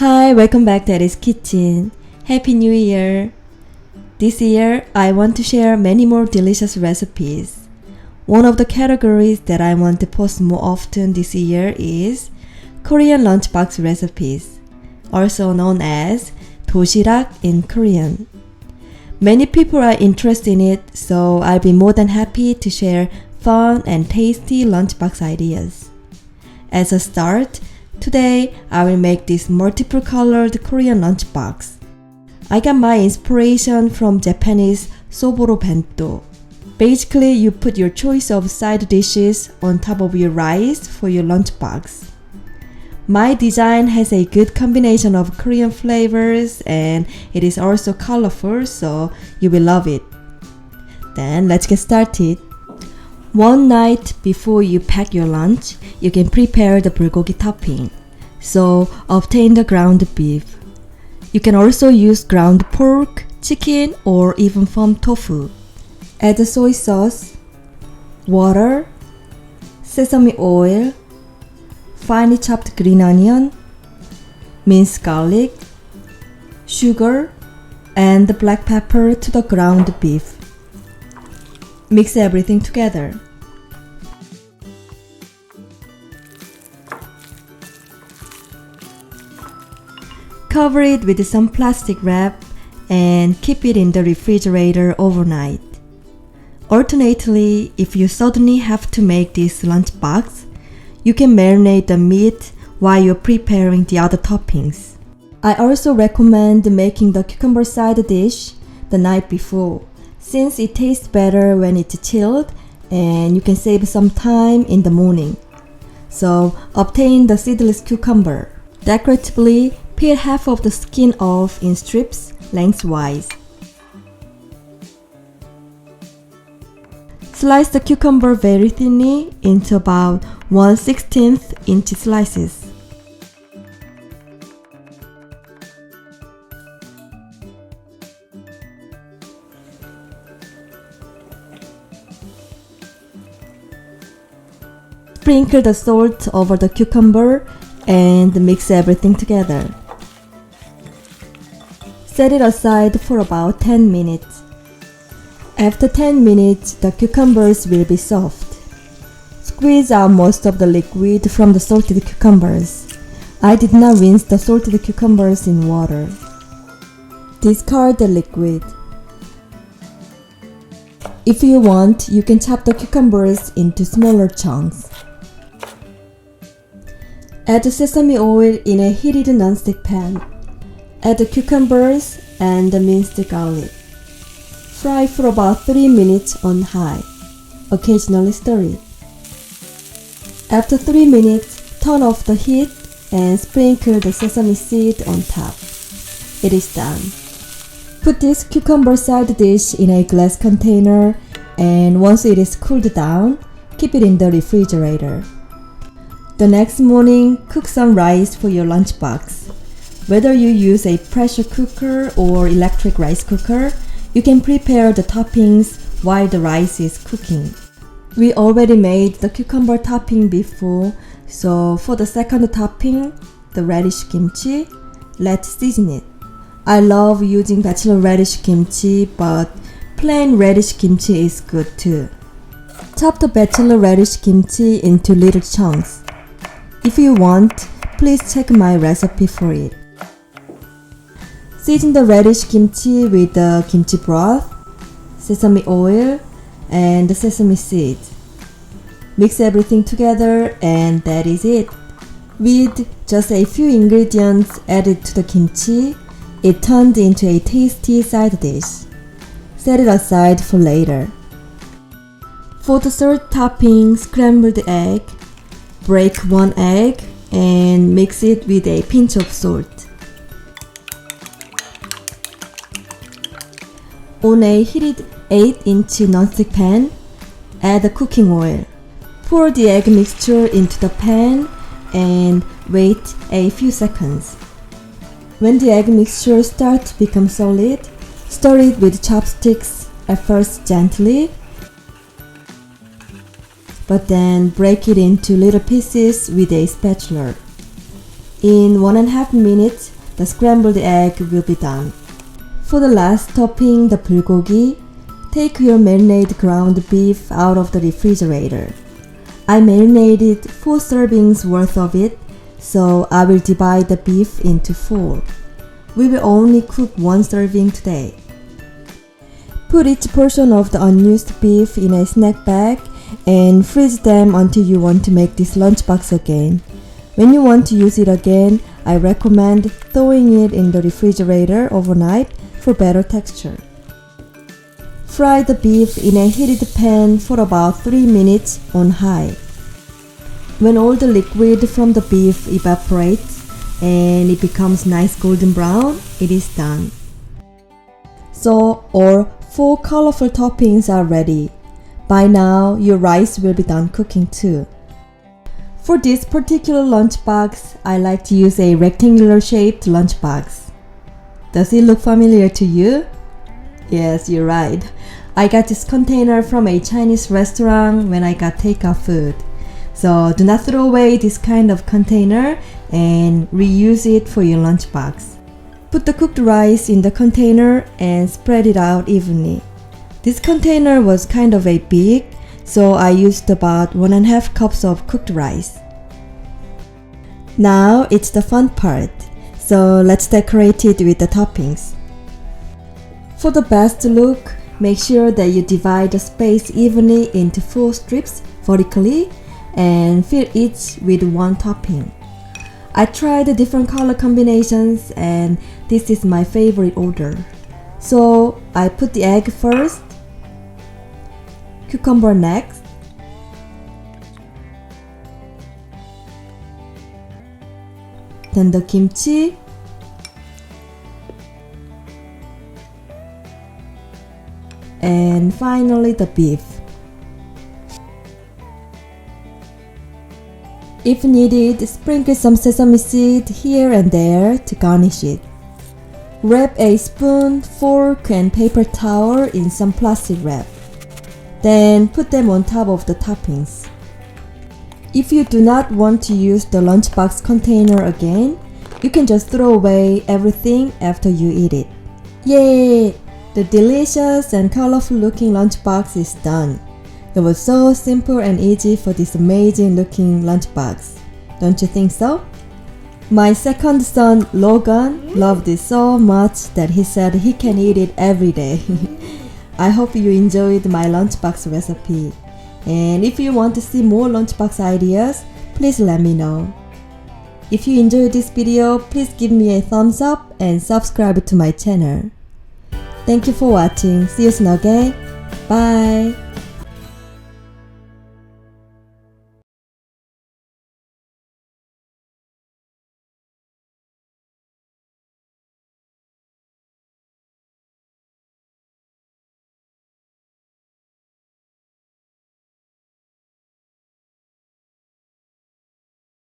Hi, welcome back to Eddie's Kitchen. Happy New Year! This year, I want to share many more delicious recipes. One of the categories that I want to post more often this year is Korean lunchbox recipes, also known as DoSiRak in Korean. Many people are interested in it, so I'll be more than happy to share fun and tasty lunchbox ideas. As a start, today I will make this multicolored Korean lunchbox. I got my inspiration from Japanese soboro bento. Basically, you put your choice of side dishes on top of your rice for your lunchbox. My design has a good combination of Korean flavors and it is also colorful, so you will love it. Then let's get started. One night before you pack your lunch, you can prepare the bulgogi topping. So obtain the ground beef. You can also use ground pork, chicken, or even foam tofu. Add the soy sauce, water, sesame oil, finely chopped green onion, minced garlic, sugar, and the black pepper to the ground beef. Mix everything together. Cover it with some plastic wrap and keep it in the refrigerator overnight. Alternately, if you suddenly have to make this lunchbox, you can marinate the meat while you're preparing the other toppings. I also recommend making the cucumber side dish the night before, since it tastes better when it's chilled and you can save some time in the morning. So obtain the seedless cucumber. Decoratively, peel half of the skin off in strips lengthwise. Slice the cucumber very thinly into about 1/16 inch slices. Sprinkle the salt over the cucumber and mix everything together. Set it aside for about 10 minutes. After 10 minutes, the cucumbers will be soft. Squeeze out most of the liquid from the salted cucumbers. I did not rinse the salted cucumbers in water. Discard the liquid. If you want, you can chop the cucumbers into smaller chunks. Add the sesame oil in a heated nonstick pan. Add the cucumbers and the minced garlic. Fry for about 3 minutes on high. Occasionally stir it. After 3 minutes, turn off the heat and sprinkle the sesame seed on top. It is done. Put this cucumber side dish in a glass container and once it is cooled down, keep it in the refrigerator. The next morning, cook some rice for your lunchbox. Whether you use a pressure cooker or electric rice cooker, you can prepare the toppings while the rice is cooking. We already made the cucumber topping before, so for the second topping, the radish kimchi, let's season it. I love using Bachelor radish kimchi, but plain radish kimchi is good too. Chop the Bachelor radish kimchi into little chunks. If you want, please check my recipe for it. Season the radish kimchi with the kimchi broth, sesame oil, and the sesame seeds. Mix everything together and that is it. With just a few ingredients added to the kimchi, it turned into a tasty side dish. Set it aside for later. For the third topping, scrambled egg, break 1 egg and mix it with a pinch of salt. On a heated 8-inch nonstick pan, add the cooking oil. Pour the egg mixture into the pan and wait a few seconds. When the egg mixture starts to become solid, stir it with chopsticks at first gently, but then break it into little pieces with a spatula. In 1.5 minutes, the scrambled egg will be done. For the last topping, the bulgogi, take your marinated ground beef out of the refrigerator. I marinated 4 servings worth of it, so I will divide the beef into 4. We will only cook 1 serving today. Put each portion of the unused beef in a snack bag and freeze them until you want to make this lunchbox again. When you want to use it again, I recommend throwing it in the refrigerator overnight for better texture. Fry the beef in a heated pan for about 3 minutes on high. When all the liquid from the beef evaporates and it becomes nice golden brown, it is done. So all 4 colorful toppings are ready. By now, your rice will be done cooking too. For this particular lunchbox, I like to use a rectangular shaped lunchbox. Does it look familiar to you? Yes, you're right. I got this container from a Chinese restaurant when I got takeout food. So do not throw away this kind of container and reuse it for your lunchbox. Put the cooked rice in the container and spread it out evenly. This container was kind of big, so I used about 1.5 cups of cooked rice. Now it's the fun part, so let's decorate it with the toppings. For the best look, make sure that you divide the space evenly into 4 strips vertically and fill each with 1 topping. I tried different color combinations and this is my favorite order. So I put the egg first, cucumber next, then the kimchi, and finally the beef. If needed, sprinkle some sesame seed here and there to garnish it. Wrap a spoon, fork, and paper towel in some plastic wrap. Then put them on top of the toppings. If you do not want to use the lunchbox container again, you can just throw away everything after you eat it. Yay! The delicious and colorful looking lunchbox is done. It was so simple and easy for this amazing looking lunchbox. Don't you think so? My second son, Logan, loved it so much that he said he can eat it every day. I hope you enjoyed my lunchbox recipe. And if you want to see more lunchbox ideas, please let me know. If you enjoyed this video, please give me a thumbs up and subscribe to my channel. Thank you for watching. See you soon again. Bye.